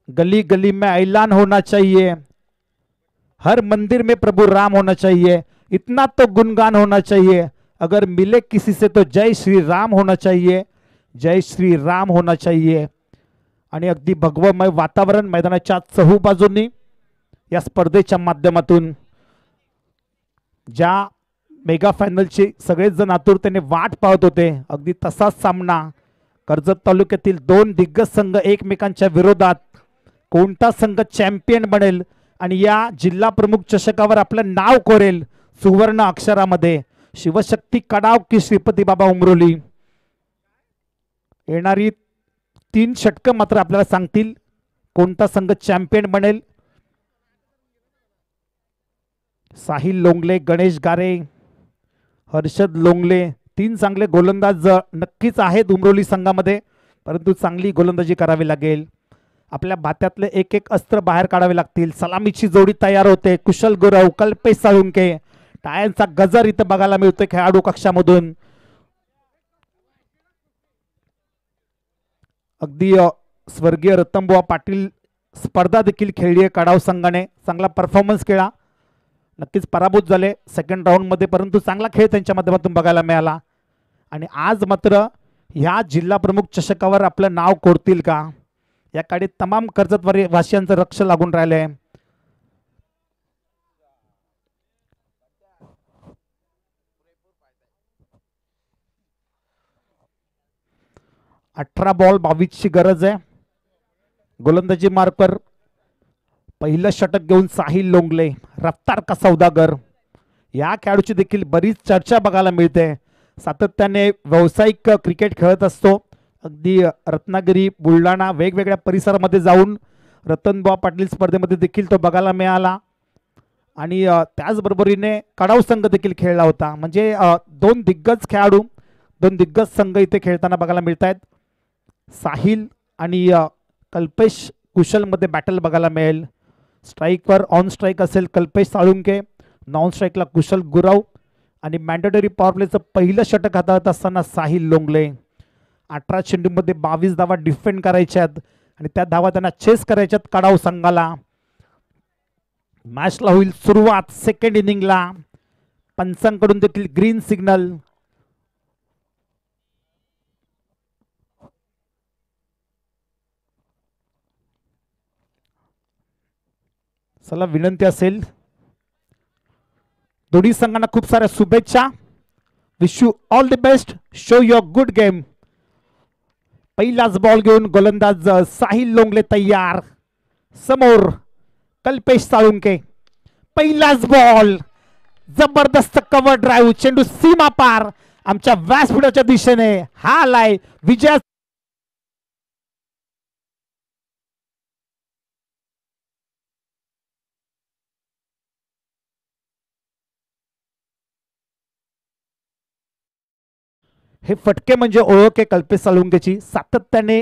गली गली में ऐलान होना चाहिए, हर मंदिर में प्रभु राम होना चाहिए, इतना तो गुणगान होना चाहिए, अगर मिले किसी से तो जय श्री राम होना चाहिए, जय श्री राम होना चाहिए. आणि अगदी भगवमय वातावरण मैदानाच्या चहूबाजूंनी या स्पर्धेच्या माध्यमातून ज्या मेगा फायनलची सगळेच जण आतुरतेने वाट पाहत होते अगदी तसाच सामना. कर्जत तालुक्यातील दोन दिग्गज संघ एकमेकांच्या विरोधात. कोणता संघ चॅम्पियन बनेल आणि या जिल्हा प्रमुख चषकावर आपलं नाव कोरेल सुवर्ण अक्षरामध्ये. शिवशक्ती कडाव की श्रीपती बाबा उमरोली. येणारी 3 षटकं मात्र आपल्याला सांगतील कोणता संघ चॅम्पियन बनेल. साहिल लोंगले, गणेश गारे, हर्षद लोंगले 3 चांगले गोलंदाज नक्कीच आहेत उमरोली संघामध्ये परंतु चांगली गोलंदाजी करावी लागेल. आपल्या भात्यातले एक एक अस्त्र बाहेर काढावे लागतील. सलामीची जोडी तयार होते. कुशल गुरव, कल्पेश साळुंके. टाळ्यांचा गजर इथं बघायला मिळतोय खेळाडू कक्षामधून. अगदी स्वर्गीय रतनबुवा पाटील स्पर्धा देखील खेळली आहे कडाव संघाने. चांगला परफॉर्मन्स केला. नक्कीच पराभूत झाले सेकंड राऊंडमध्ये परंतु चांगला खेळ त्यांच्या माध्यमातून बघायला मिळाला. आणि आज मात्र ह्या जिल्हा प्रमुख चषकावर आपलं नाव कोरतील का याकडे तमाम कर्जत वासियांचं लक्ष लागून राहिलंय. अठरा बॉल 22ची गरज आहे. गोलंदाजी मार्कर पहिलं षटक घेऊन साहिल लोंगले, रफ्तार का सौदागर. या खेळाडूची देखील बरीच चर्चा बघायला मिळते. सातत्याने व्यावसायिक क्रिकेट खेळत असतो. अगदी रत्नागिरी, बुलढाणा वेगवेगळ्या परिसरामध्ये जाऊन रतनबुवा पाटील स्पर्धेमध्ये देखील तो बघायला मिळाला. आणि त्याचबरोबरीने कडाव संघ देखील खेळला होता. म्हणजे 2 दिग्गज खेळाडू, 2 दिग्गज संघ इथे खेळताना बघायला मिळत आहेत. साहिल आणि कल्पेश कुशलमध्ये बॅटल बघायला मिळेल. स्ट्राईकवर ऑन स्ट्राईक असेल कल्पेश साळुंके, नॉन स्ट्राईकला कुशल गुरव आणि मॅन्डेटरी पॉवर प्लेचं पहिलं षटक हाताळत असताना साहिल लोंगले. 18 चेंडूमध्ये 22 धावा डिफेंड करायच्यात आणि त्या धावा त्यांना चेस करायच्यात कडाव संघाला. मॅचला होईल सुरुवात सेकंड इनिंगला. पंचांकडून देखील ग्रीन सिग्नल. चला विनंती असेल दोन्ही संघांना खूप साऱ्या शुभेच्छा. Wish you all the best. Show your good game. पहिलाच बॉल घेऊन गोलंदाज साहिल लोंगले तयार. समोर कल्पेश साळुंके. पहिलाच बॉल. जबरदस्त कव्हर ड्राईव्ह. चेंडू सीमा पार आमच्या व्यासपीठाच्या दिशेने. हा आलाय विजय. हे फटके म्हणजे ओळख आहे कल्पेश साळुंकेची. सातत्याने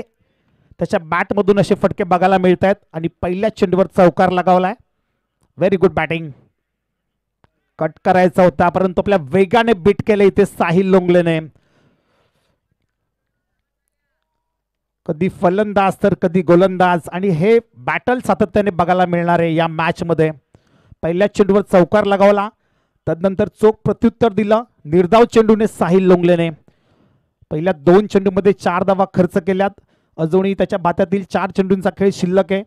त्याच्या बॅटमधून असे फटके बघायला मिळत आहेत आणि पहिल्या चेंडूवर चौकार लगावलाय. Very good batting. कट करायचा होता परंतु आपल्या वेगाने बीट केले इथे साहिल लोंगलेने. कधी फलंदाज तर कधी गोलंदाज आणि हे बॅटल सातत्याने बघायला मिळणार आहे या मॅच मध्ये. पहिल्या चेंडूवर चौकार लगावला तदनंतर चोख प्रत्युत्तर दिलं निर्धाव चेंडूने साहिल लोंगलेने. पहिल्या 2 चेंडूमध्ये 4 धावा खर्च केल्यात. अजूनही त्याच्या भात्यातील 4 चेंडूंचा खेळ शिल्लक आहे.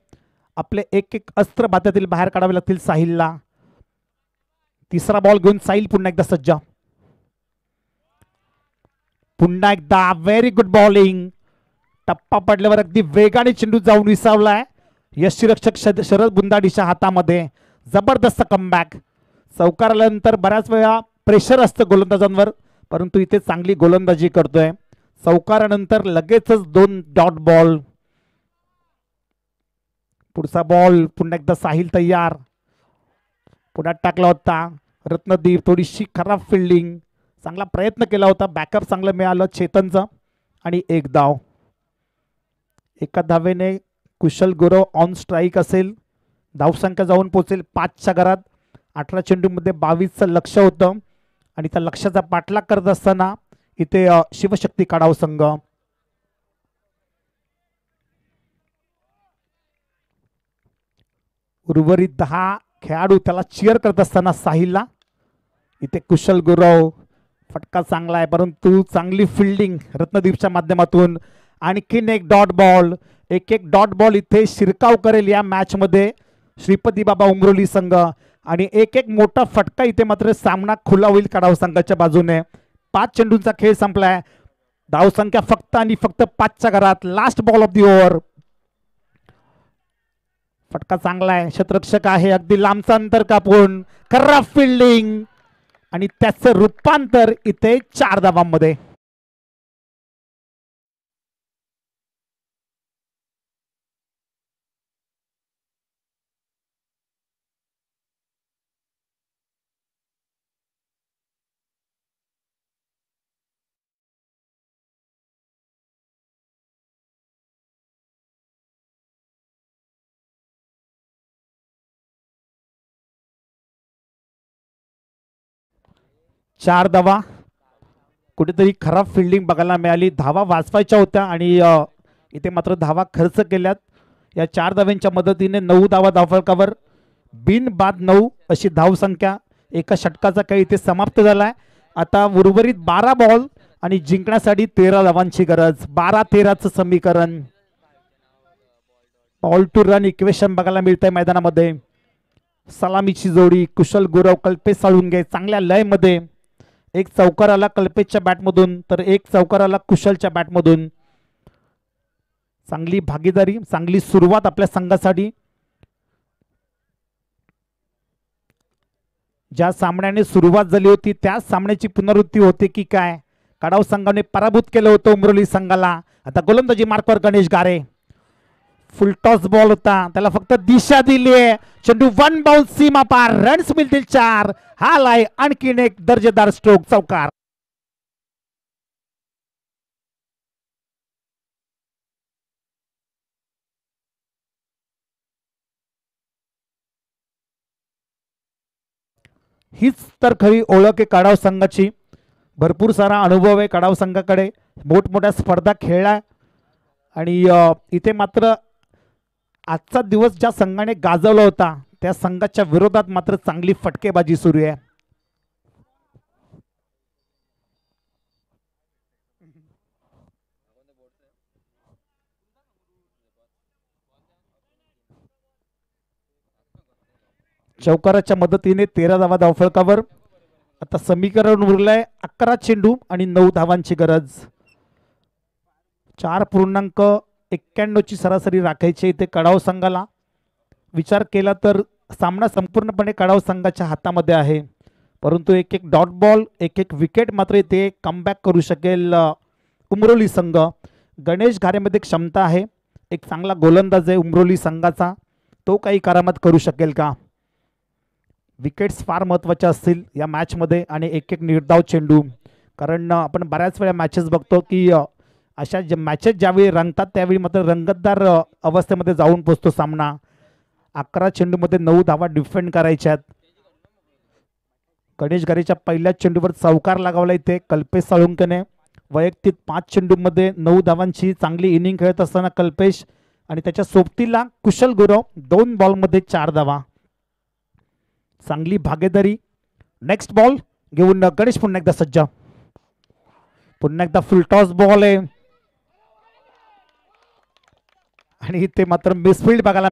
आपले एक एक अस्त्र भात्यातील बाहेर काढावे लागतील साहिलला. तिसरा बॉल घेऊन साहिल पुन्हा एकदा सज्ज. पुन्हा एकदा व्हेरी गुड बॉलिंग. टप्पा पडल्यावर अगदी वेगाने चेंडू जाऊन विसावलाय यष्टीरक्षक शरद बुंदाडीच्या हातामध्ये. जबरदस्त कमबॅक. चौकार आल्यानंतर बऱ्याच वेळा प्रेशर असतं गोलंदाजांवर, परंतु इथे चांगली गोलंदाजी करतोय. चौकारानंतर लगेचच 2 डॉट बॉल. पुढचा बॉल पुन्हा एकदा साहिल तयार. पुन्हा टाकला होता रत्नदीप, थोडीशी खराब फिल्डिंग, चांगला प्रयत्न केला होता, बॅकअप चांगलं मिळालं चेतनचं आणि 1 धाव. एका धावेने कुशल गुरव ऑन स्ट्राईक असेल, धावसंख्या जाऊन पोहोचेल 5च्या घरात. 18 चेंडूमध्ये 22चं लक्ष होतं आणि त्या लक्षाचा पाठलाग करत असताना इथे शिवशक्ती काढाव संघ. उर्वरित 10 खेळाडू त्याला चिअर करत असताना साहिलला. इथे कुशल गुरव, फटका चांगला आहे परंतु चांगली फिल्डिंग रत्नदीपच्या माध्यमातून. आणखीन 1 डॉट बॉल. एक डॉट बॉल इथे शिरकाव करेल या मॅच मध्ये श्रीपती बाबा उमरोली संघ आणि एक मोठा फटका इथे मात्र सामना खुला होईल काढाव संघाच्या बाजूने. 5 चेंडूंचा खेळ संपलाय, धावसंख्या फक्त आणि फक्त 5च्या घरात. Last ball of the over. फटका चांगला आहे, शतरक्षक आहे, अगदी लांबचा अंतर कापून खराब फिल्डिंग आणि त्याचं रूपांतर इथे 4 धावांमध्ये. चार धावा. कुठेतरी खराब फिल्डिंग बघायला मिळाली, धावा वाचवायच्या होत्या आणि इथे मात्र धावा खर्च केल्यात. या 4 धाव्यांच्या मदतीने 9 धावा धावफलकावर, बिन बाद 9 अशी धावसंख्या. एका षटकाचा काही इथे समाप्त झालाय. आता उर्वरित 12 बॉल आणि जिंकण्यासाठी 13 धावांची गरज. 12-13चं समीकरण. बॉल टू रन इक्वेशन बघायला मिळतंय मैदानामध्ये. सलामीची जोडी कुशल गुरव कल्पेश साळुंगे चांगल्या लय मध्ये. एक चौकार आला कल्पेशच्या बॅटमधून तर एक चौकार आला कुशलच्या बॅटमधून. चांगली भागीदारी, चांगली सुरुवात आपल्या संघासाठी. ज्या सामन्याने सुरुवात झाली होती त्याच सामन्याची पुनरावृत्ती होते की काय? काढाव संघाने पराभूत केलं होतं उमरोली संघाला. आता गोलंदाजी मार्कवर गणेश गारे. फुल टॉस बॉल होता, त्याला फक्त दिशा दिली आहे. चेंडू 1 बॉल सीमा पार, रन्स मिळतील 4. हा लाय आणखीन एक दर्जेदार स्ट्रोक, चौकार. हीच तर खरी ओळख आहे काढाव संघाची. भरपूर सारा अनुभव आहे काढाव संघाकडे, मोठमोठ्या स्पर्धा खेळल्या आणि इथे मात्र आजचा दिवस ज्या संघाने गाजवला होता त्या संघाच्या विरोधात मात्र चांगली फटकेबाजी सुरू आहे. चौकाराच्या मदतीने 13 धावा धावफलकावर. आता समीकरण उरलंय 11 चेंडू आणि 9 धावांची गरज. 4.91 ची सरासरी राखायची इथे कडाव संघाला. विचार केला तर सामना संपूर्णपणे कडाव संघाच्या हातामध्ये आहे, परंतु एक डॉट बॉल, एक विकेट मात्र इथे कमबॅक करू शकेल उमरोली संघ. गणेश घारेमध्ये क्षमता आहे, एक चांगला गोलंदाज आहे उमरोली संघाचा. तो काही करामत करू शकेल का? विकेट्स फार महत्त्वाच्या असतील या मॅचमध्ये आणि एक निर्धाव चेंडू. कारण आपण बऱ्याच वेळा मॅचेस बघतो की अशा मॅचेस ज्यावेळी रंगतात त्यावेळी मात्र रंगतदार अवस्थेमध्ये जाऊन पोचतो सामना. 11 चेंडूमध्ये 9 धावा डिफेंड करायच्यात. गणेश गारेच्या पहिल्या चेंडूवर चौकार लगावला इथे कल्पेश साळुंकेने. वैयक्तिक 5 चेंडूमध्ये 9 धावांची चांगली इनिंग खेळत असताना कल्पेश आणि त्याच्या सोबतीला कुशल गुरव 2 बॉलमध्ये 4 धावा. चांगली भागीदारी. नेक्स्ट बॉल घेऊन गणेश पुन्हा एकदा सज्ज. पुन्हा एकदा फुल टॉस बॉल आहे आणि इथे मात्र मिसफिल्ड बघायला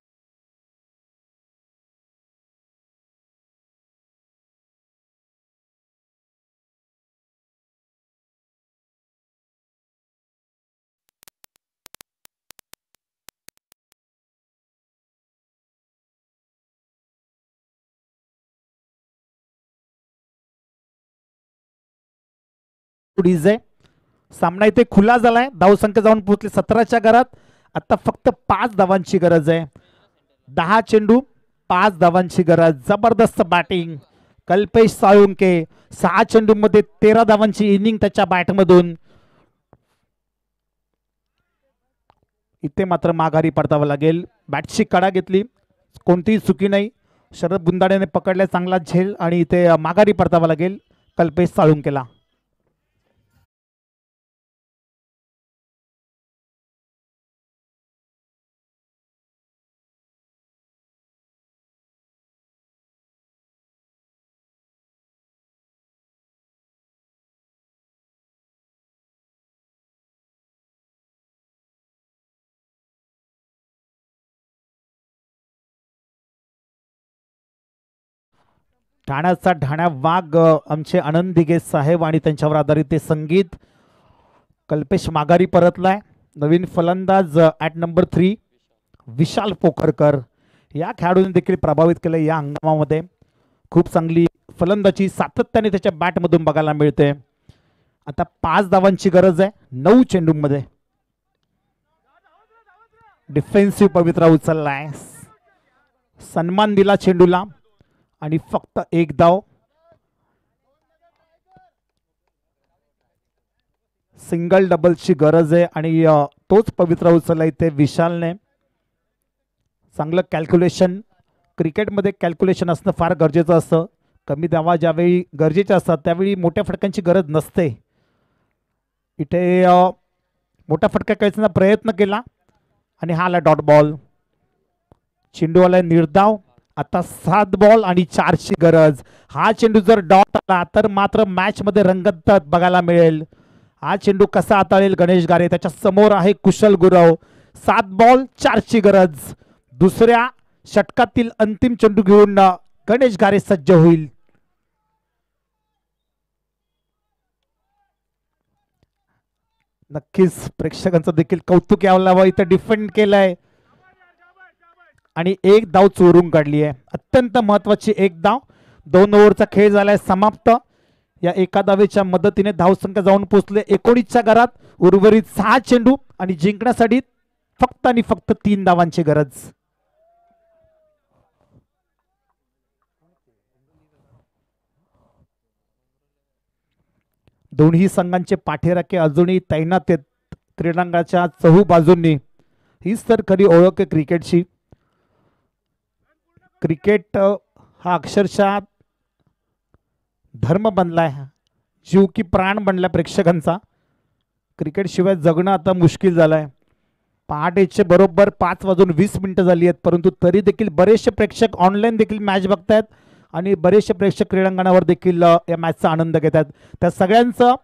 पुढील आहे. सामना इथे खुला झालाय. धावसंख्या जाऊन पोहोचली 17च्या घरात. आता फक्त 5 धावांची गरज आहे. 10 चेंडू 5 धावांची गरज. जबरदस्त बॅटिंग कल्पेश साळुंके. 6 चेंडूमध्ये 13 धावांची इनिंग त्याच्या बॅटमधून. इथे मात्र माघारी पडतावं लागेल. बॅटची कडा घेतली, कोणतीही चुकी नाही. शरद बुंदाड्याने पकडल्या चांगला झेल आणि इथे माघारी पडतावं लागेल कल्पेश साळुंकेला. ठाण्याचा ढाण्या वाघ आमचे आनंद दिघे साहेब आणि त्यांच्यावर आधारित ते संगीत. कल्पेश माघारी परतलाय. नवीन फलंदाज ॲट नंबर 3 विशाल पोखरकर. या खेळाडूने देखील प्रभावित केलं या हंगामामध्ये. खूप चांगली फलंदाजी सातत्याने त्याच्या बॅटमधून बघायला मिळते. आता 5 धावांची गरज आहे 9 चेंडूमध्ये. डिफेन्सिव्ह पवित्रा उचललाय. सन्मान दिला चेंडूला आणि फक्त 1 धाव. सिंगल डबलची गरज आहे आणि तोच पवित्रा उचलला इथे विशालने. चांगलं कॅल्क्युलेशन. क्रिकेटमध्ये कॅल्क्युलेशन असणं फार गरजेचं असतं. कमी धावा ज्यावेळी गरजेच्या असतात त्यावेळी मोठ्या फटक्यांची गरज नसते. इथे मोठा फटका खेळण्याचा प्रयत्न केला आणि हा आला डॉट बॉल. चेंडूवाला निर्धाव. आता 7 बॉल आणि 4ची गरज. हा चेंडू जर डॉट आला तर मात्र मॅच मध्ये रंगत बघायला मिळेल. हा चेंडू कसा हाताळेल गणेश गारे. त्याच्या समोर आहे कुशल गुरव. 7 बॉल 4ची गरज. दुसऱ्या षटकातील अंतिम चेंडू घेऊन गणेश गारे सज्ज होईल. नक्कीच प्रेक्षकांचं देखील कौतुक यावं लावं. इथं डिफेंड केलंय आणि 1 धाव चोरून काढली आहे. अत्यंत महत्वाची 1 धाव. 2 ओव्हरचा खेळ झालाय समाप्त. या एका धावेच्या मदतीने धावसंख्या जाऊन पोहोचले 19च्या घरात. उर्वरित 6 चेंडू आणि जिंकण्यासाठी फक्त आणि फक्त 3 धावांची गरज. दोन्ही संघांचे पाठीराखे अजूनही तैनात आहेत क्रीडांगणाच्या चहू बाजूंनी. हीच तर खरी ओळख आहे क्रिकेटची. क्रिकेट हा अक्षरशः धर्म बनलाय, जीव की प्राण बनला प्रेक्षकांचा. क्रिकेट शिवाय जगणं आता मुश्किल झालंय. पहाटेचे बरोबर 5:20 झाली आहेत, परंतु तरी देखील बरेचसे प्रेक्षक ऑनलाईन देखील मॅच बघतायत आणि बरेचसे प्रेक्षक क्रीडांगणावर देखील या मॅचचा आनंद घेतात. त्या सगळ्यांचं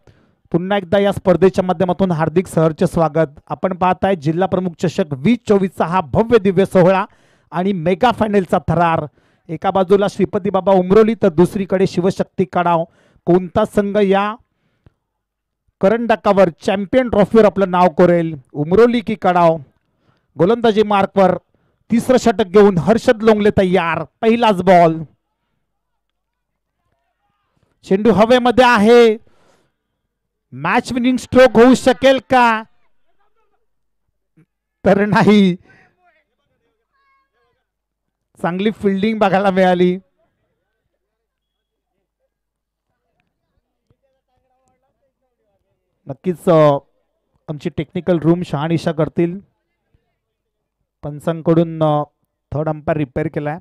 पुन्हा एकदा या स्पर्धेच्या माध्यमातून हार्दिक सहर्ष स्वागत. आपण पाहताय जिल्हा प्रमुख चषक 2024चा हा भव्य दिव्य सोहळा आणि मेगा फायनलचा थरार. एका बाजूला श्रीपती बाबा उमरोली तर दुसरीकडे शिवशक्ती कडाव. कोणता संघ या करंडकावर चॅम्पियन ट्रॉफीवर आपलं नाव कोरेल, उमरोली की कडाव? गोलंदाजी मार्कवर तिसरं षटक घेऊन हर्षद लोंगले तयार. पहिलाच बॉल. चेंडू हवेमध्ये आहे. मॅच विनिंग स्ट्रोक होऊ शकेल का? तर नाही. चांगली फिल्डिंग बघायला मिळाली. नक्कीच आमची टेक्निकल रूम शहानिशा करतील. पंचांकडून थर्ड अंपायर रिपेअर केलाय.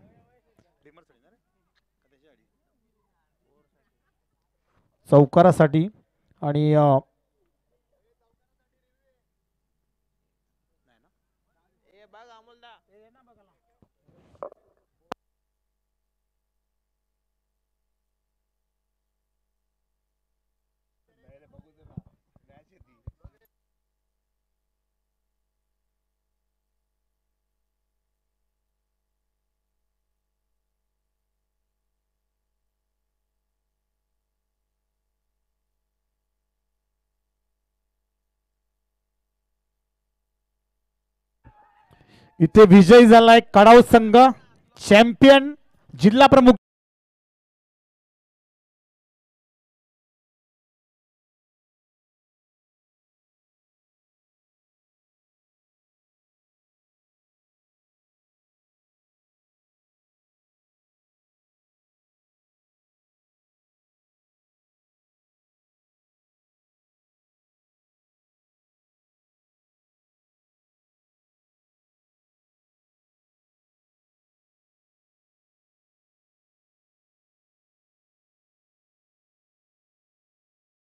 चौकारासाठी आणि इथे विजयी झालाय कडाव संघ. चॅम्पियन जिल्हा प्रमुख